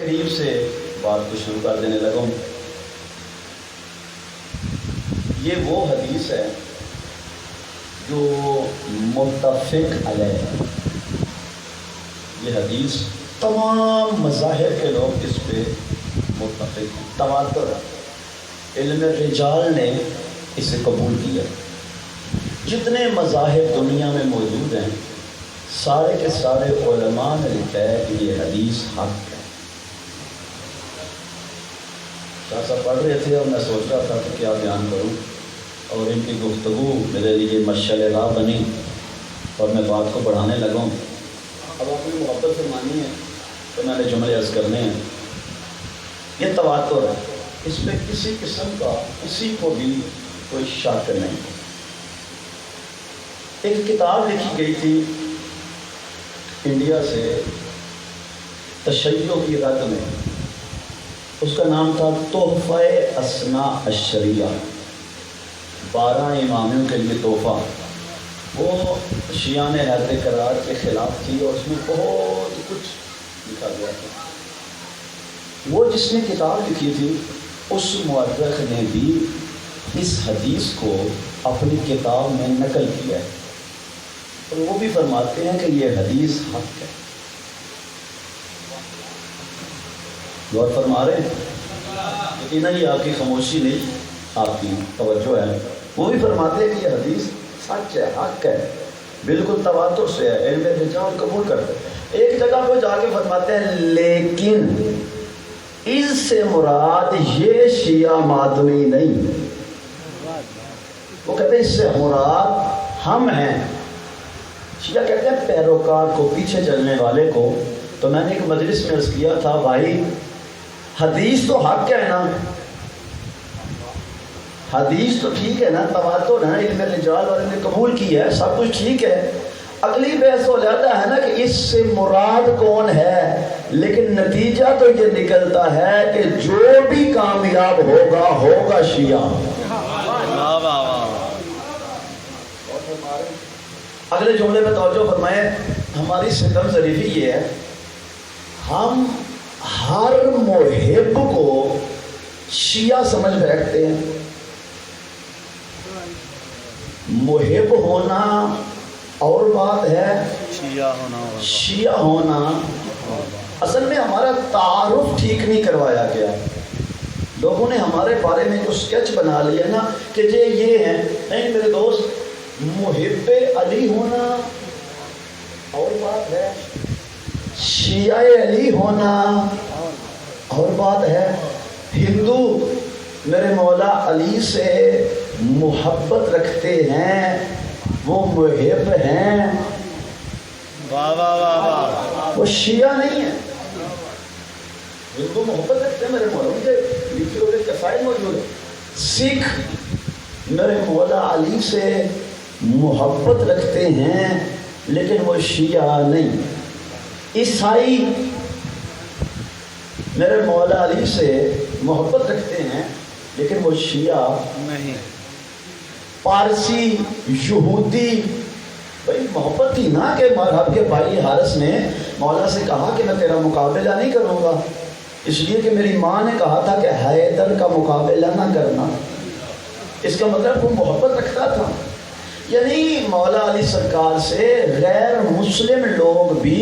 تقریب سے بات کو شروع کر دینے لگا ہوں۔ یہ وہ حدیث ہے جو متفق علیہ ہے۔ یہ حدیث تمام مذاہب کے لوگ اس پہ متفق ہیں، تواتر ہے۔ علم رجال نے اسے قبول کیا۔ جتنے مذاہب دنیا میں موجود ہیں سارے کے سارے علماء نے لکھا ہے کہ یہ حدیث حق ہے۔ شاہ صاحب پڑھ رہے تھے اور میں سوچ رہا تھا کہ کیا بیان کروں، اور ان کی گفتگو میرے لیے مشعل راہ بنی اور میں بات کو بڑھانے لگا ہوں۔ اب اپنی محبت سے مانی ہے تو میں نے جملے عرض کرنے ہیں۔ یہ تواتر ہے، اس میں کسی قسم کا کسی کو بھی کوئی شک نہیں۔ ایک کتاب لکھی گئی تھی انڈیا سے تشیع کی رد میں، اس کا نام تھا تحفہ اثنا عشریہ، 12 امامیوں کے لیے تحفہ۔ وہ شیعہ نے حیرت قرار کے خلاف تھی اور اس میں بہت کچھ لکھا گیا تھا۔ وہ جس نے کتاب لکھی تھی اس مورخ نے بھی اس حدیث کو اپنی کتاب میں نقل کیا ہے، اور وہ بھی فرماتے ہیں کہ یہ حدیث حق ہے۔ غور فرما رہے ہیں؟ یقیناً یہ آپ کی خاموشی نہیں، آپ کی توجہ ہے۔ وہ بھی فرماتے ہیں کہ یہ حدیث سچ ہے، حق ہے، بالکل تواتر سے ہے، علم رجال قبول کرتے ہیں۔ ایک جگہ پہ جا کے فرماتے ہیں لیکن اس سے مراد یہ شیعہ ماتمی نہیں۔ وہ کہتے ہیں اس سے مراد ہم ہیں۔ شیعہ کہتے ہیں پیروکار کو، پیچھے چلنے والے کو۔ تو میں نے ایک مجلس میں عرض کیا تھا، بھائی حدیث تو حق ہے نا، حدیث تو ٹھیک ہے نا، تواتر ہے، علم رجال والے نے قبول کی ہے، سب کچھ ٹھیک ہے۔ اگلی بحث ہو جاتا ہے نا کہ اس سے مراد کون ہے، لیکن نتیجہ تو یہ نکلتا ہے کہ جو بھی کامیاب ہوگا ہوگا شیعہ۔ اگلے جملے میں توجہ فرمائیں، ہماری ستم ظریفی یہ ہے، ہم ہر محب کو شیعہ سمجھ بیٹھتے ہیں۔ محب ہونا اور بات ہے، شیعہ ہونا۔ اصل میں ہمارا تعارف ٹھیک نہیں کروایا گیا۔ لوگوں نے ہمارے بارے میں جو سکیچ بنا لیا نا کہ یہ ہیں، نہیں میرے دوست، محب علی ہونا اور بات ہے، شیعہ علی ہونا اور بات ہے۔ ہندو میرے مولا علی سے محبت رکھتے ہیں، وہ محب ہیں، وہ شیعہ نہیں ہے۔ ہندو محبت رکھتے ہیں میرے مولا، ان کے لکھے ہوئے قصائد موجود ہیں۔ سکھ میرے مولا علی سے محبت رکھتے ہیں لیکن وہ شیعہ نہیں۔ عیسائی میرے مولا علی سے محبت رکھتے ہیں لیکن وہ شیعہ نہیں۔ پارسی، یہودی، بھائی محبت تھی نا کہ مذہب کے بھائی حارث نے مولا سے کہا کہ میں تیرا مقابلہ نہیں کروں گا، اس لیے کہ میری ماں نے کہا تھا کہ حیدر کا مقابلہ نہ کرنا۔ اس کا مطلب وہ محبت رکھتا تھا۔ یعنی مولا علی سرکار سے غیر مسلم لوگ بھی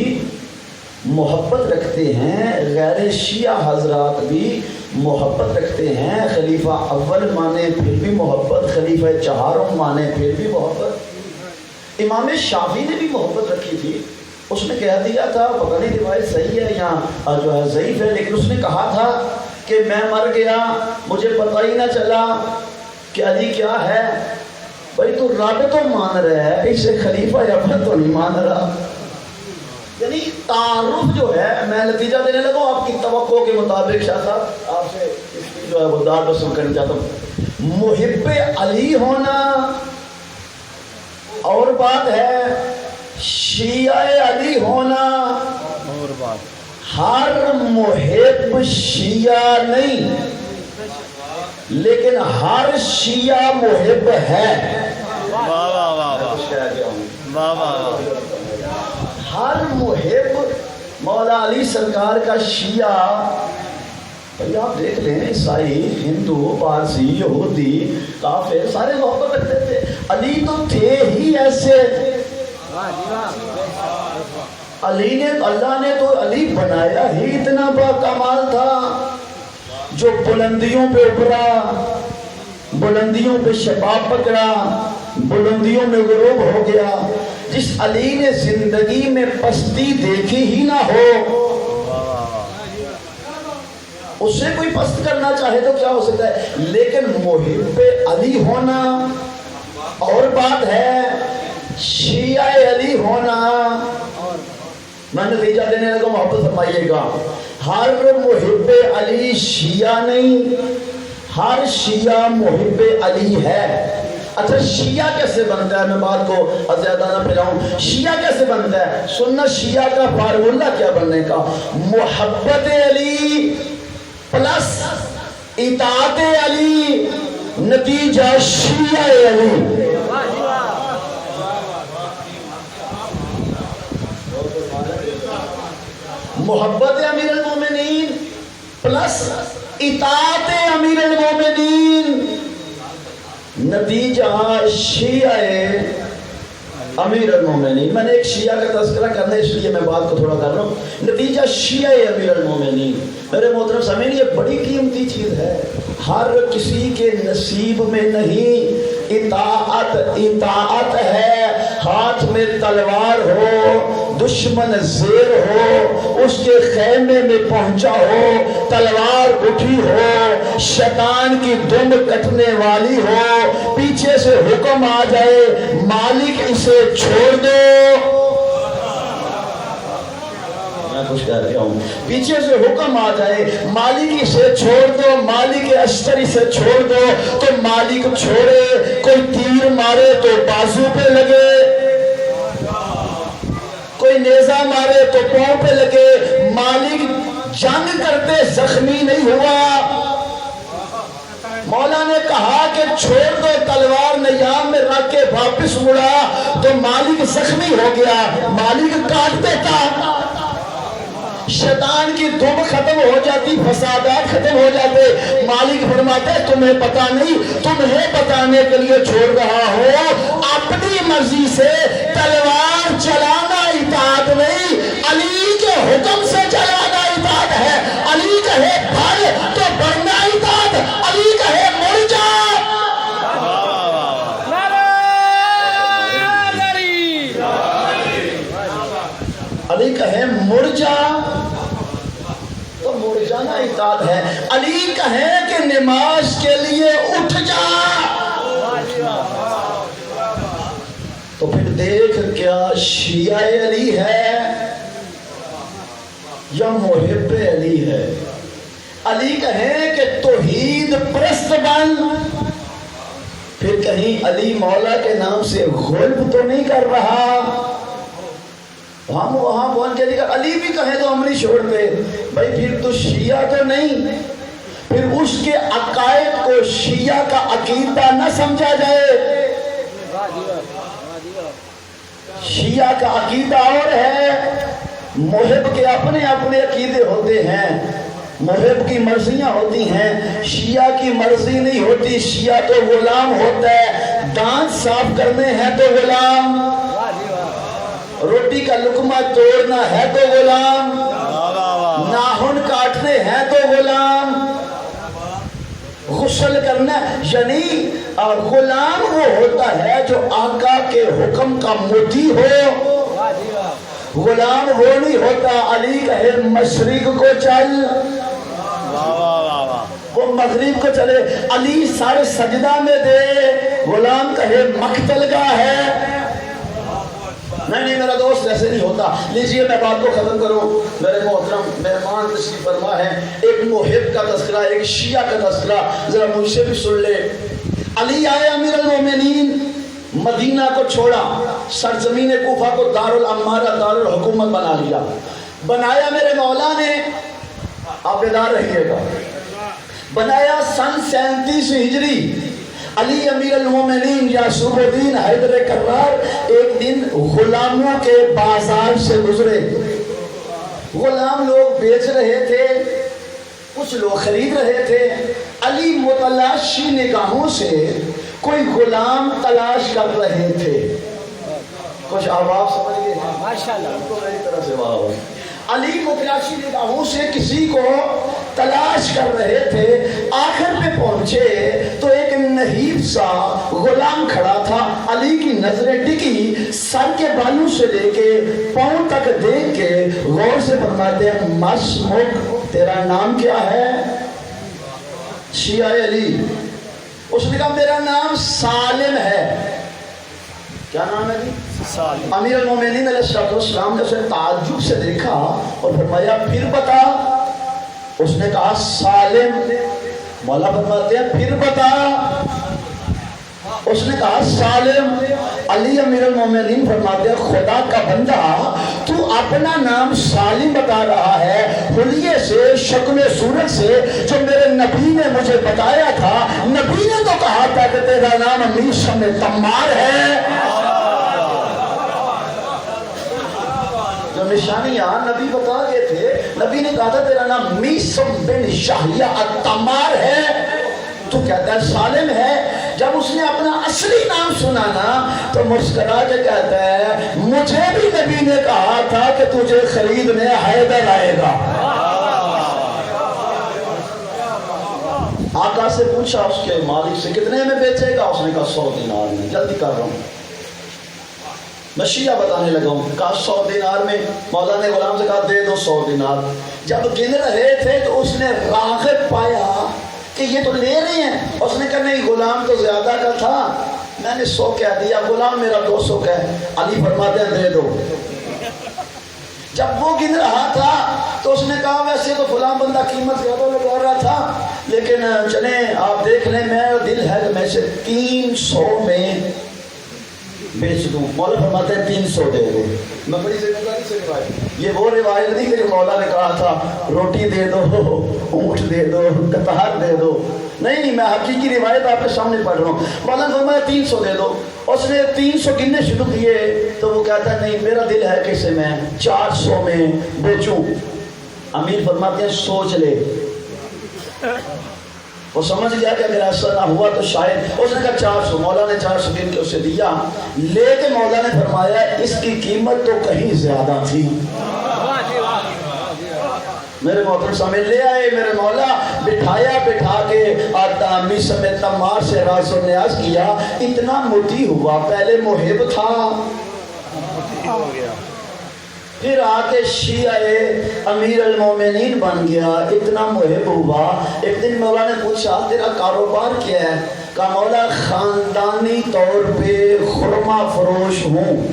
محبت رکھتے ہیں، غیر شیعہ حضرات بھی محبت رکھتے ہیں۔ خلیفہ اول مانے پھر بھی محبت، خلیفہ چہارم مانے پھر بھی محبت۔ امام شافعی نے بھی محبت رکھی تھی، اس نے کہہ دیا تھا، پتہ نہیں روایت صحیح ہے یا جو ہے ضعیف ہے، لیکن اس نے کہا تھا کہ میں مر گیا، مجھے پتہ ہی نہ چلا کہ علی کیا ہے۔ بھائی تو رب تو مان رہا ہے، اسے خلیفہ اول تو نہیں مان رہا۔ یعنی تعارف جو ہے، میں نتیجہ دینے لگا ہوں آپ کی توقع کے مطابق۔ شاہ صاحب آپ سے اس کی جو ہے وہ داد وصول کرنا چاہتا ہوں۔ محب علی ہونا اور بات ہے، شیعہ علی ہونا اور بات۔ ہر محب شیعہ نہیں لیکن ہر شیعہ محب ہے۔ ہر محب مولا علی سرکار کا شیعہ، بھئی آپ دیکھ لیں، عیسائی، ہندو، پارسی، یہودی، کافر سارے محبت رکھتے تھے، علی تو تھے ہی ایسے۔ علی نے، اللہ نے تو علی بنایا ہی اتنا با کمال تھا، جو بلندیوں پہ ابھرا، بلندیوں پہ شباب پکڑا، بلندیوں میں غروب ہو گیا۔ جس علی نے زندگی میں پستی دیکھی ہی نہ ہو، اس سے کوئی پست کرنا چاہے تو کیا ہو سکتا ہے، لیکن محب علی ہونا اور بات ہے، شیعہ علی ہونا۔ میں نتیجہ دینے لگا، محبت فرمائیے گا، ہر محب علی شیعہ نہیں، ہر شیعہ محب علی ہے۔ اچھا شیعہ کیسے بنتا ہے، میں بات کو زیادہ نہ پھیلاؤں، شیعہ کیسے بنتا ہے؟ سننا شیعہ کا فارمولہ کیا بننے کا، محبت علی پلس اطاعت علی، نتیجہ شیعہ علی۔ محبت امیر المومنین پلس اطاعت امیر المومنین، نتیجہ شیعہ امیر المومنین۔ میں نے ایک شیعہ کا تذکرہ کرنا ہے اس لیے میں بات کو تھوڑا کر رہا ہوں، نتیجہ شیعہ امیر المومنین۔ میرے محترم سامعین، یہ بڑی قیمتی چیز ہے، ہر کسی کے نصیب میں نہیں۔ اطاعت ہے، ہاتھ میں تلوار ہو، دشمن زیر ہو، اس کے خیمے میں پہنچا ہو، تلوار اٹھی ہو، شیطان کی دم کٹنے والی ہو، پیچھے سے حکم آ جائے مالک اسے چھوڑ دو، میں کچھ کہہ رہا ہوں، پیچھے سے حکم آ جائے مالک اسے چھوڑ دو، مالک اشتر اسے چھوڑ دو، تو مالک چھوڑے، کوئی تیر مارے تو بازو پہ لگے، کوئی نیزہ مارے تو پاؤں پہ لگے، مالک جنگ کرتے زخمی نہیں ہوا۔ مولا نے کہا کہ چھوڑ دو تلوار، نیام میں رکھ کے واپس مڑا تو مالک زخمی ہو گیا، مالک کاٹتے تھا، شیطان کی دم ختم ہو جاتی، فسادات ختم ہو جاتے، مالک فرماتے تمہیں پتا نہیں، تمہیں بتانے کے لیے چھوڑ رہا ہو، اپنی مرضی سے تلوار چلانا اطاعت نہیں، علی کے حکم سے چلانا اطاعت ہے۔ علی کہے بھر تو بڑھنا اطاعت، علی کہے مڑ جا، علی کہے مڑ جا تو مڑ جانا اطاعت ہے، علی کہے کہ نماز کے لیے اٹھ جا تو پھر دیکھ کیا شیعہ علی ہے یا محب علی ہے۔ علی کہیں کہ توحید پرست بن، پھر کہیں علی مولا کے نام سے غلب تو نہیں کر رہا، ہم وہاں پہنچ کے دیکھا علی بھی کہیں تو ہم نہیں چھوڑتے، بھائی پھر تو شیعہ تو نہیں، پھر اس کے عقائد کو شیعہ کا عقیدہ نہ سمجھا جائے۔ شیعہ کا عقیدہ اور ہے، محب کے اپنے اپنے عقیدے ہوتے ہیں، محب کی مرضیاں ہوتی ہیں، شیعہ کی مرضی نہیں ہوتی، شیعہ تو غلام ہوتا ہے، دانت صاف کرنے ہیں تو غلام، روٹی کا لقمہ توڑنا ہے تو غلام، ناخن کاٹنے ہیں تو غلام، غسل کرنا، یعنی غلام وہ ہوتا ہے جو آقا کے حکم کا مطیع ہو، غلام وہ نہیں ہوتا علی کہے مشرق کو چل وہ مغرب کو چلے، علی سارے سجدہ میں دے، غلام کہے مقتل گاہ ہے، نہیں میرا دوست ایسے نہیں ہوتا۔ لیجئے میں بات کو ختم کروں، میرے محترم مہمان تشریف فرما ہے، ایک محب کا تذکرہ، ایک شیعہ کا تذکرہ ذرا مجھ سے بھی سن لے۔ علی آئے امیر المومنین، مدینہ کو چھوڑا، سرزمین کوفہ کو دار الامارہ، دار الحکومت بنا لیا، بنایا میرے مولا نے، آپ بیدار رہیے گا، بنایا سن 37 ہجری۔ علی امیر المومنین یعصوب الدین حیدر کرار ایک دن غلاموں کے بازار سے گزرے، غلام لوگ بیچ رہے تھے، کچھ لوگ خرید رہے تھے۔ علی متلاشی نگاہوں سے کوئی غلام تلاش کر رہے تھے۔ کچھ آواز سمجھ گئے؟ ماشاءاللہ تو میری طرف سے واہ۔ علی متلاشی نگاہوں سے کسی کو تلاش کر رہے تھے، آخر پہ پہنچے تو ایک نحیف سا غلام کھڑا تھا۔ علی کی نظریں ٹکی، سر کے بالوں سے لے کے پاؤں تک دیکھ کے غور سے فرماتے ہیں مسمک، تیرا نام کیا ہے؟ شیعہ علی۔ اس نے کہا میرا نام سالم ہے۔ کیا نام ہے جی؟ سالم۔ امیر المومنین علیہ السلام نے اسے تعجب سے دیکھا اور فرمایا پھر بتا۔ اس نے کہا سالم۔ مولا فرماتے ہیں پھر بتا۔ اس نے کہا سالم۔ علی امیر المومنین فرماتے ہیں خدا کا بندہ، تو اپنا نام سالم بتا رہا ہے، حلیے سے، شکل صورت سے جو میرے نبی نے مجھے بتایا تھا، نبی نے تو کہا تھا کہ تیرا نام میثم تمار ہے۔ جو نشانیاں نبی بتا گئے تھے، نبی نے کہا تھا تیرا نام میثم بن شاہیہ التمار ہے، تو کہتا ہے سالم ہے۔ جب اس نے اپنا اصلی نام سنا نا تو مسکرا کے کہتا ہے مجھے بھی نبی نے کہا تھا کہ تجھے خریدنے حیدر آئے گا۔ آقا سے پوچھا اس کے مالک سے کتنے میں بیچے گا؟ اس نے کہا 100 دینار میں۔ جلدی کر رہا ہوں، میں شیعہ بتانے لگا ہوں۔ کہا 100 دینار میں۔ مولا نے غلام سے کہا دے دو 100 دینار۔ جب گن رہے تھے تو اس نے راغب پایا کہ یہ تو لے رہے ہیں۔ اس نے کہا نہیں، غلام تو زیادہ کا تھا، میں نے 100 کہہ دیا، غلام میرا 200 کا ہے۔ علی فرماتے ہیں دے دو۔ جب وہ گن رہا تھا تو اس نے کہا ویسے تو فلاں بندہ قیمت زیادہ لگا رہا تھا، لیکن چلیں آپ دیکھ لیں، میرا دل ہے کہ میں سے 300 میں بیچ دوں۔ مولا فرماتے ہیں 300 دے دو۔ میں بڑی ذمہ سے روایت، یہ وہ روایت نہیں کہ مولا نے کہا تھا روٹی دے دو، اونٹ دے دو، کتار دے دو، نہیں، میں حقیقی روایت آپ کے سامنے پڑھ رہا ہوں۔ مولا نے فرمایا 300 دے دو۔ اس نے 300 گننے شروع کیے تو وہ کہتا ہے نہیں، میرا دل ہے کہ اسے میں 400 میں بیچوں۔ امیر فرماتے ہیں سوچ لے۔ وہ سمجھ گیا کہ اگر ایسا نہ ہوا تو شاید، اس نے کہا 400۔ مولا نے 400 گن کے اسے دیا، لے کے مولا نے فرمایا اس کی قیمت تو کہیں زیادہ تھی۔ میرے محترم سامنے لے آئے میرے مولا، بٹھایا، بٹھا کے آتا میثم تمار سے راز و نیاز کیا۔ اتنا مطیع ہوا، پہلے محب تھا، پھر آکے شیعہ امیر المومنین بن گیا، اتنا محب ہوا۔ ایک دن مولا نے پوچھا تیرا کاروبار کیا ہے؟ کہا مولا خاندانی طور پہ خرما فروش ہوں،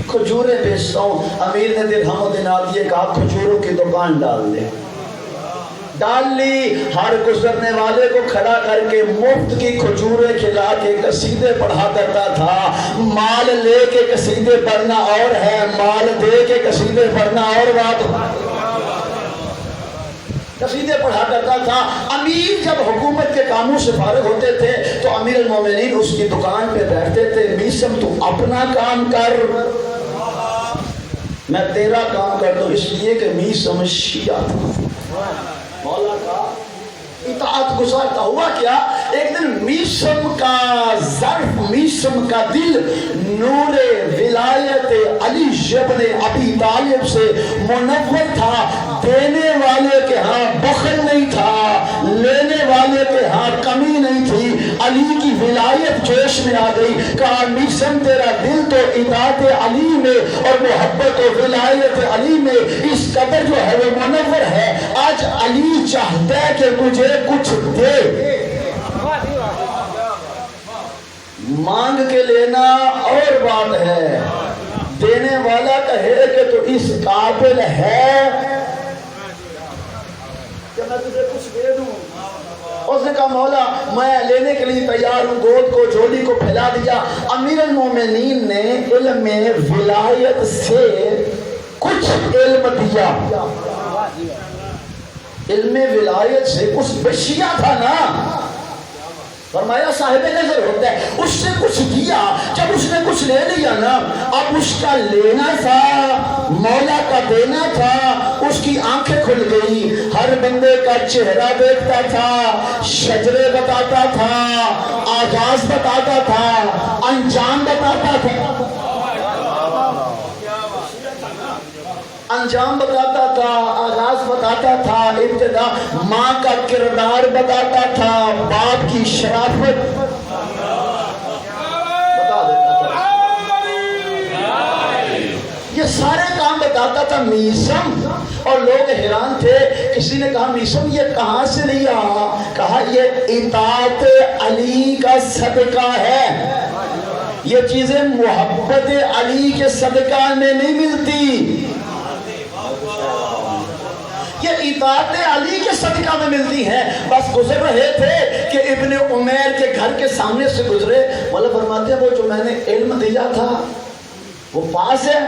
کھجوریں بیچتا ہوں۔ امیر نے درہم و دینار دیے، کہا کھجوروں کی دکان ڈال دے۔ ڈال لی، ہر گزرنے والے کو کھڑا کر کے مفت کی کھجوریں کھلا کے قصیدے پڑھا کرتا تھا۔ مال لے کے قصیدے پڑھنا اور ہے، مال دے کے قصیدے پڑھنا اور بات۔ قصیدے پڑھا کرتا تھا۔ امیر جب حکومت کے کاموں سے فارغ ہوتے تھے تو امیر المومنین اس کی دکان پہ بیٹھتے تھے، میثم تو اپنا کام کر، میں تیرا کام کر دوں، اس لیے کہ میثم شیعہ تھا۔ مولا کا اطاعت گزارتا ہوا کیا، ایک دن میثم کا ظرف، میثم کا دل نور ولایت علی ابن ابی طالب سے منور تھا۔ دینے والے کے ہاں بخل نہیں تھا، لینے والے کے ہاں کمی نہیں تھی۔ علی کی ولایت جوش میں آ گئی، کہا میثم تیرا دل تو اطاعت علی میں اور محبت و ولایت علی میں اس قدر جو ہے وہ منور ہے، آج علی چاہتا ہے کہ مجھے کچھ دے۔ مانگ کے لینا اور بات ہے، دینے والا کہے کہ تو اس قابل ہے کہ میں تجھے کچھ دے دوں۔ اس نے کہا مولا میں لینے کے لیے تیار ہوں، گود کو جھولی کو پھیلا دیا۔ امیر المومنین نے علم ولایت سے کچھ علم دیا، علم ولایت سے کچھ بشیا تھا نا، فرمایا صاحب نظر ہوتا ہے، اس سے کچھ دیا، جب اس نے کچھ لے لیا نا، اب اس کا لینا تھا، مولا کا دینا تھا، اس کی آنکھیں کھل گئی، ہر بندے کا چہرہ دیکھتا تھا، شجرے بتاتا تھا، آغاز بتاتا تھا، انجام بتاتا تھا، انجام بتاتا تھا، آغاز بتاتا تھا، ابتدا ماں کا کردار بتاتا تھا، باپ کی شرافت بتا دیتا تھا، یہ سارے کام بتاتا تھا میسم۔ اور لوگ حیران تھے، کسی نے کہا میسم یہ کہاں سے لیا؟ کہا یہ اطاعت علی کا صدقہ ہے، یہ چیزیں محبت علی کے صدقہ میں نہیں ملتی، یہ اطاعت علی کے صدقہ میں ملتی ہیں۔ بس گزر رہے تھے کہ ابن عمیر کے گھر کے سامنے سے گزرے، مولا فرماتے ہیں وہ جو میں نے علم دیا تھا وہ پاس ہے،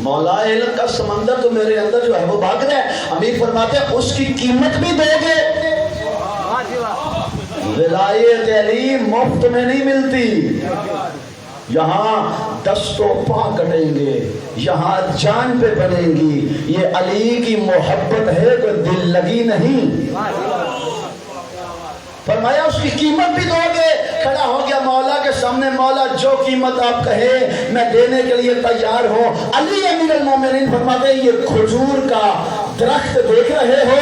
مولا علم کا سمندر تو میرے اندر جو ہے وہ بھاگ رہا ہے۔ امیر فرماتے ہیں اس کی قیمت بھی دو گے؟ ولایت علی مفت میں نہیں ملتی، یہاں دست و پا کٹیں گے، یہاں جان پہ بنیں گی، یہ علی کی محبت ہے کوئی دل لگی نہیں۔ فرمایا اس کی قیمت بھی دو گے؟ کھڑا ہو گیا مولا کے سامنے، مولا جو قیمت آپ کہیں میں دینے کے لیے تیار ہوں۔ علی امیر المومنین فرماتے ہیں یہ کھجور کا درخت دیکھ رہے ہو،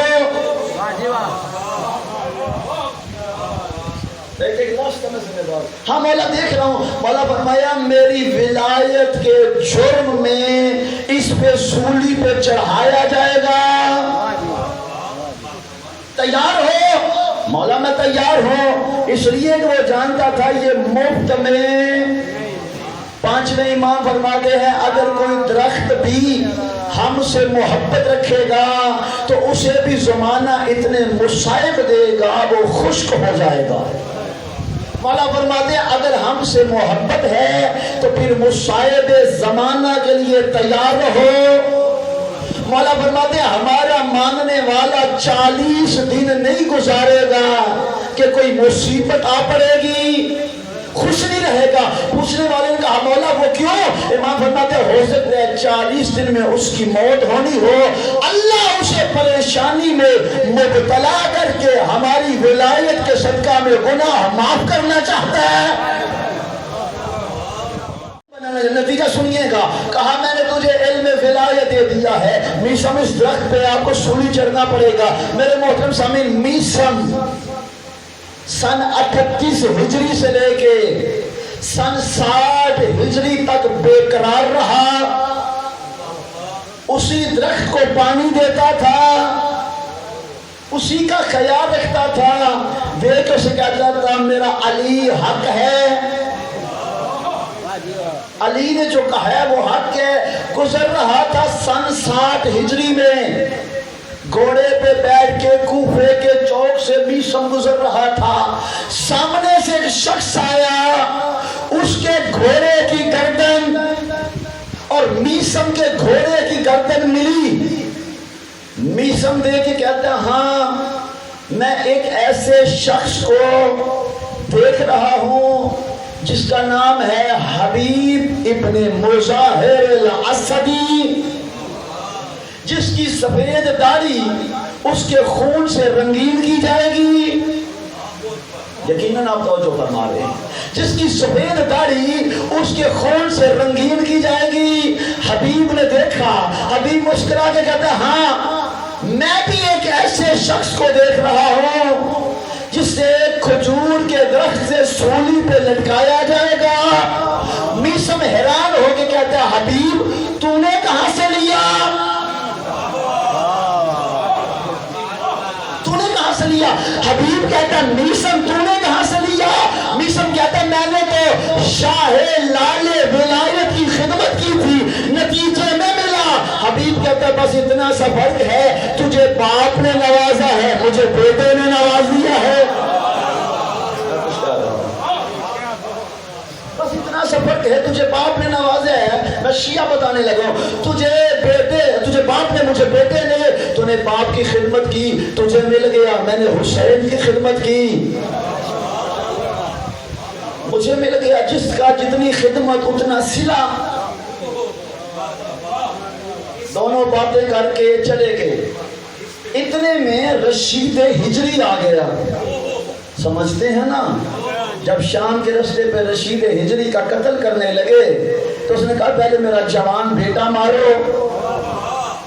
ہاں مولا دیکھ رہا ہوں۔ مولا فرمایا میری ولایت کے جرم میں اس پہ سولی پہ چڑھایا جائے گا، تیار ہو؟ مولا میں تیار ہوں، اس لیے کہ وہ جانتا تھا یہ مفت میں۔ پانچویں امام فرماتے ہیں اگر کوئی درخت بھی ہم سے محبت رکھے گا تو اسے بھی زمانہ اتنے مصائب دے گا وہ خشک ہو جائے گا۔ مولا فرماتے ہیں اگر ہم سے محبت ہے تو پھر مصائب زمانہ کے لیے تیار رہو۔ مولا فرماتے ہیں ہمارا ماننے والا 40 دن نہیں گزارے گا کہ کوئی مصیبت آ پڑے گی، خوش نہیں رہے گا۔ پوچھنے والے نے کہا مولا وہ کیوں؟ امام فرماتے ہیں ہو سکتا ہے 40 دن میں اس کی موت ہونی ہو، اللہ اسے پریشانی میں مبتلا کر کے ہماری ولایت کے صدقہ میں گناہ معاف کرنا چاہتا ہے۔ نتیجہ سنیے گا، کہا میں نے تجھے علم ولایت دے دیا ہے، میسم اس درخت پہ آپ کو سولی چڑھنا پڑے گا۔ میرے محترم سامعین، میسم سن 38 ہجری سے لے کے سن 60 ہجری تک بے قرار رہا، اسی درخت کو پانی دیتا تھا، اسی کا خیال رکھتا تھا، دیکھ اسے کہتا تھا میرا علی حق ہے، علی نے جو کہا ہے وہ حق ہے۔ گزر رہا تھا سن 60 ہجری میں، گھوڑے پہ بیٹھ کے کوفے کے چوک سے میسم گزر رہا تھا، سامنے سے ایک شخص آیا، اس کے گھوڑے کی گردن اور میسم کے گھوڑے کی گردن ملی۔ میسم دیکھ کے کہتا ہاں میں ایک ایسے شخص کو دیکھ رہا ہوں جس کا نام ہے حبیب ابن مظاہر الاسدی، جس کی سفید داڑھی اس کے خون سے رنگین کی جائے گی۔ یقیناً آپ توجہ فرما رہے ہیں، جس کی سفید داڑھی اس کے خون سے رنگین کی جائے گی۔ حبیب نے دیکھا، حبیب مسکرا کے کہتا ہاں میں بھی ایک ایسے شخص کو دیکھ رہا ہوں جس سے کھجور کے درخت سے سولی پہ لٹکایا جائے گا۔ میسم حیران ہو کے کہتا ہے حبیب تو نے کہاں سے لیا؟ حبیب کہتا میسم تو نے کہاں سے لیا؟ میسم کہتا میں نے تو شاہ لال ولایت کی خدمت کی تھی، نتیجے میں ملا۔ حبیب کہتا بس اتنا سا فرق ہے، تجھے باپ نے نوازا ہے، مجھے بیٹے نے نواز دیا ہے۔ بس اتنا سا فرق ہے، تجھے باپ نے نوازا ہے۔ میں شیعہ بتانے لگا تجھے باپ نے، مجھے بیٹے نے، تو نے باپ کی خدمت کی، تجھے مل گیا، میں نے حسین کی خدمت کی۔ مجھے مل گیا جس کا جتنی خدمت اتنا صلہ. دونوں باتیں کر کے چلے گئے. اتنے میں رشید ہجری آ گیا. سمجھتے ہیں نا، جب شام کے راستے پہ رشید ہجری کا قتل کرنے لگے تو اس نے کہا پہلے میرا جوان بیٹا مارو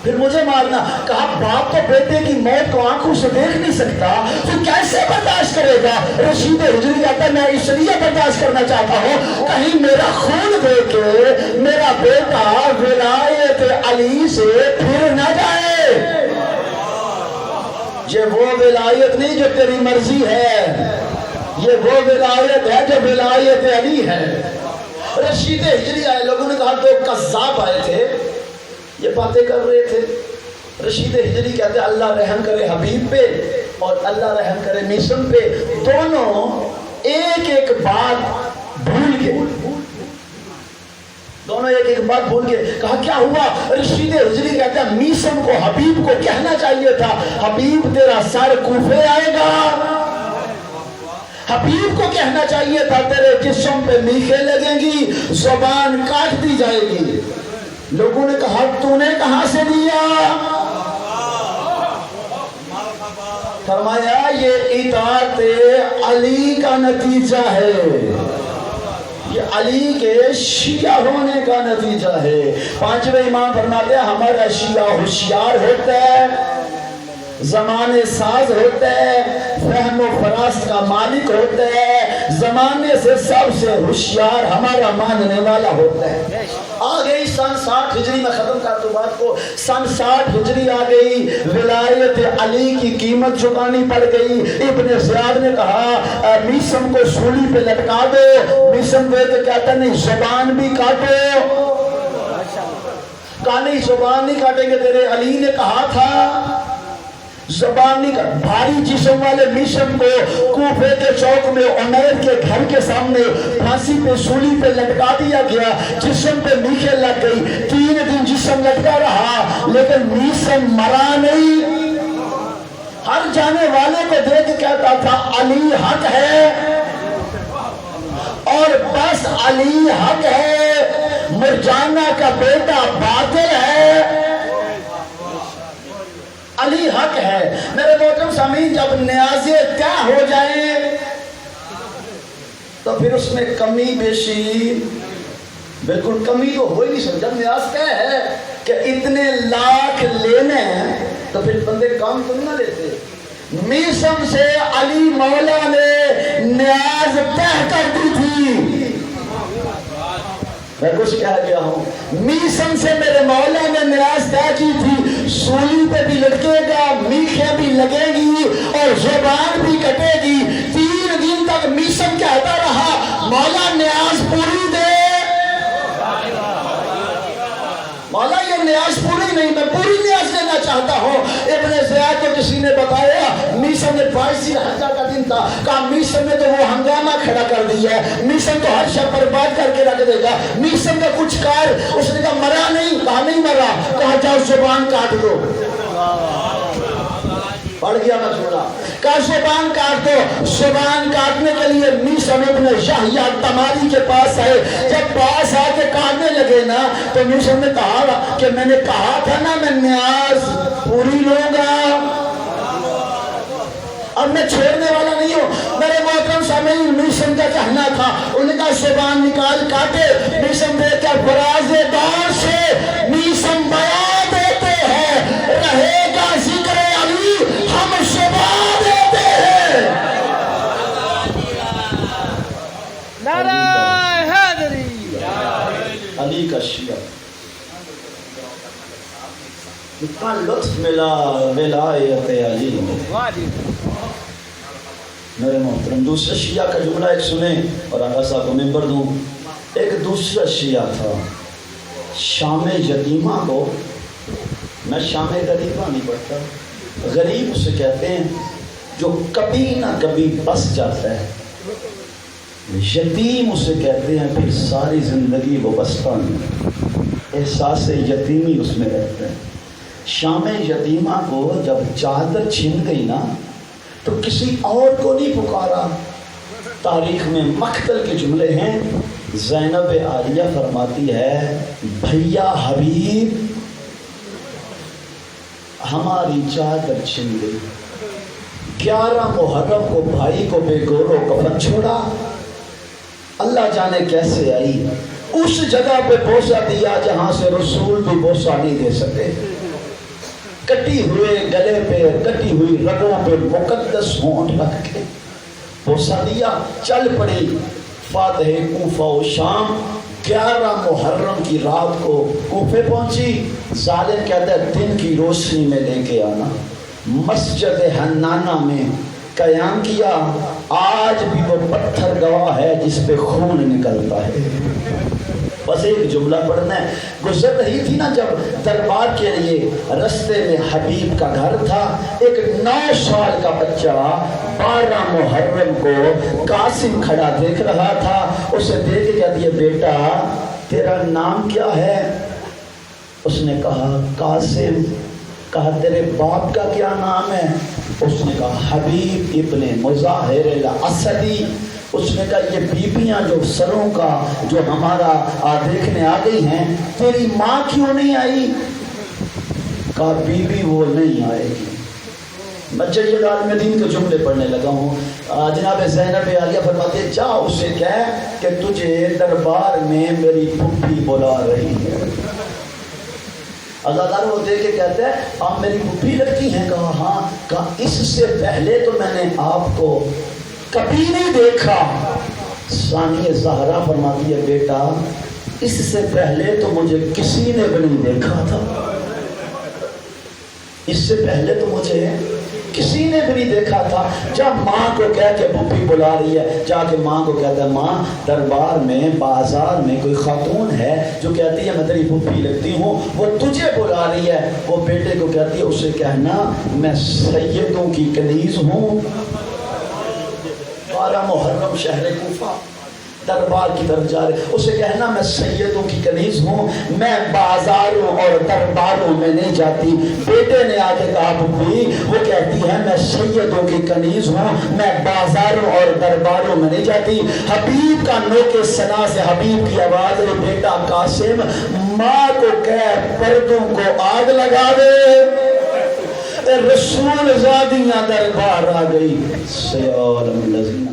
پھر مجھے مارنا. کہا باپ تو بیٹے کی موت کو آنکھوں سے دیکھ نہیں سکتا تو کیسے برداشت کرے گا؟ رشید ہجری کہتا ہے میں اس لیے برداشت کرنا چاہتا ہوں کہیں میرا خون دے کے میرا بیٹا ولایت علی سے پھر نہ جائے. یہ وہ ولایت نہیں جو تیری مرضی ہے، یہ وہ ولایت ہے جو ولایت علی ہے. رشید ہجری آئے. لوگوں نے کہا دو قذاب آئے تھے، یہ باتیں کر رہے تھے. رشید ہجری کہتے ہیں اللہ رحم کرے حبیب پہ اور اللہ رحم کرے میسم پہ. دونوں ایک ایک بات بھول گئے. دونوں ایک ایک بات بھول گئے. کہا کیا ہوا؟ رشید ہجری کہتا ہے میسم کو حبیب کو کہنا چاہیے تھا حبیب تیرا سر کوفے آئے گا. حبیب کو کہنا چاہیے تھا تیرے جسم پہ میخیں لگیں گی، زبان کاٹ دی جائے گی. لوگوں نے کہا تو نے کہاں سے دیا؟ فرمایا یہ اطاعت علی کا نتیجہ ہے، یہ علی کے شیعہ ہونے کا نتیجہ ہے. پانچویں امام فرماتے ہیں ہمارا شیعہ ہوشیار ہوتا ہے، زمانے ساز ہوتا ہے، فہم و فراست کا مالک ہوتا ہے، زمانے سے سب سے ہوشیار ہمارا ماننے والا ہوتا ہے. آ گئی سن 60 ہجری میں ختم کر دو بات کو. سن 60 ہجری آ گئی، ولایت علی کی قیمت چکانی پڑ گئی. ابن زیاد نے کہا میسم کو سولی پہ لٹکا دو. میسم دے کے کہتا نہیں زبان بھی کاٹو. کہا نہیں زبان نہیں کاٹیں گے، تیرے علی نے کہا تھا زبان نہیں کر. بھاری جسم والے میسم کو کوفے کے چوک میں عمیر کے گھر کے سامنے پھانسی پہ سولی پہ لٹکا دیا گیا. جسم پہ میخیں لگ گئی. 3 دن جسم لٹکا رہا لیکن میسم مرا نہیں. ہر جانے والے کو دیکھ کہتا تھا علی حق ہے اور بس علی حق ہے، مرجانہ کا بیٹا باطل ہے، علی حق ہے. میرے محترم سامعین جب نیازیں طے ہو جائیں تو پھر اس میں کمی بیشی بالکل کمی تو ہو ہی نہیں سکتی. جب نیاز طے ہے کہ اتنے لاکھ لینے ہیں تو پھر بندے کام تو نہ لیتے. میسم سے علی مولا نے نیاز طے کر دی تھی. میں کچھ کہہ گیا ہوں. میسم سے میرے مولا نے نیاز طے کی تھی سولی پہ بھی لٹکے گا، میخیں بھی لگے گی اور زبان بھی کٹے گی. 3 دن تک میسم کہتا رہا مولا نیاز پوری دے. مولا یہ نیاز پوری نہیں، میں پوری نیاز لینا چاہتا ہوں. ابن زیاد کو کسی نے بتایا میسم نے 22 ذی الحجہ کا دن تھا. کہا میسم نے تو وہ ہنگامہ کھڑا کر دیا ہے، میسم تو ہر شب برباد کر کے رکھ دے گا. میسم کا کچھ کار. اس نے کہا مرا نہیں. کہا نہیں مرا. کہا جاؤ زبان کاٹ دو. پڑھ گیا مجھولا. کہا زبان کاٹ دو. زبان کاٹنے کے لیے میسم ابن یحییٰ تماری کے پاس آئے. جب پاس آ کے کاٹنے لگے نا تو میسم نے کہا کہ میں نے کہا تھا نا میں نیاز پوری لوں گا، اب میں چھوڑنے والا نہیں ہوں. میرے محترم سامعین میسم کا کہنا تھا. انہوں نے کہا زبان نکال کاٹے. میسم دیکھ کر فراز دار سے میسم بیان دیتے ہیں رہے گا ذکر علی ہم شبا دیتے ہیں. نعرہ حیدری. علی کا شیعہ اتنا لطف ملا ولایت علی. میرے محترم دوسرے شیعہ کا جملہ ایک سنیں اور آقا صاحب کو ممبر دوں. ایک دوسرا شیعہ تھا شام یتیمہ کو. میں شام غریبہ نہیں پڑھتا، غریب اسے کہتے ہیں جو کبھی نہ کبھی بس جاتا ہے. یتیم اسے کہتے ہیں پھر ساری زندگی وہ بستا نہیں، احساس یتیمی اس میں رہتا ہے. شام یتیمہ کو جب چادر چھن گئی نا تو کسی اور کو نہیں پکارا، تاریخ میں مقتل کے جملے ہیں. زینب عالیہ فرماتی ہے بھیا حبیب ہماری چادر چھن گئی. 11 محرم کو بھائی کو بے گور و کفن چھوڑا. اللہ جانے کیسے آئی. اس جگہ پہ بوسہ دیا جہاں سے رسول بھی بوسہ نہیں دے سکے. کٹی ہوئے گلے پہ کٹی ہوئی رگوں پہ مقدس ہونٹ رکھ کے بوسہ دیا. چل پڑی فاتح کوفہ و شام. 11 محرم کی رات کو کوفے پہنچی. ظالم کہتا ہے دن کی روشنی میں لے کے آنا. مسجد حنانہ میں قیام کیا. آج بھی وہ پتھر گواہ ہے جس پہ خون نکلتا ہے. بس ایک جملہ پڑھنا ہے. گزر رہی تھی نا جب دربار کے لیے رستے میں حبیب کا گھر تھا. ایک 9 سال کا بچہ 12 محرم کو قاسم کھڑا دیکھ رہا تھا. اسے دیکھ کے کہتی ہے بیٹا تیرا نام کیا ہے؟ اس نے کہا قاسم. کہا تیرے باپ کا کیا نام ہے؟ اس نے کہا حبیب ابن مظاہر الاسدی. اس نے کہا یہ بیبیاں جو سروں کا جو ہمارا دیکھنے آ گئی ہیں تیری ماں کیوں نہیں آئی؟ کہا بیوی وہ نہیں آئے گی. میں جید عالم دین کے جملے پڑھنے لگا ہوں. جناب زینب عالیہ فرماتے ہیں جا اسے کہہ کہ تجھے دربار میں میری پھپھی بلا رہی ہے. ازادار وہ دیکھ کے کہتے ہیں آپ میری پھپھی لگتی ہیں؟ کہا ہاں. کہا اس سے پہلے تو میں نے آپ کو کبھی نہیں دیکھا. ثانیہ زہرا فرماتی ہے بیٹا اس سے پہلے تو مجھے کسی نے بھی نہیں دیکھا تھا. اس سے پہلے تو مجھے کسی نے بھی نہیں دیکھا تھا. جب ماں کو کہہ کے پھپھی بلا رہی ہے جا کے ماں کو کہتا ہے ماں دربار میں بازار میں کوئی خاتون ہے جو کہتی ہے میں تیری پھپھی لگتی ہوں وہ تجھے بلا رہی ہے. وہ بیٹے کو کہتی ہے اسے کہنا میں سیدوں کی کنیز ہوں. 12 محرم شہر کوفہ دربار کی طرف جا رہے. اسے کہنا میں سیدوں کی کنیز ہوں میں بازاروں اور درباروں میں نہیں جاتی. بیٹے نے آگے کہا پھپھی وہ کہتی ہے میں سیدوں کی کنیز ہوں میں بازاروں اور درباروں میں نہیں جاتی. حبیب کا نوک سنا سے حبیب کی آواز ہے بیٹا قاسم ماں کو کہہ پردوں کو آگ لگا دے. رسول زادیاں دربار آ گئی. سیال الذین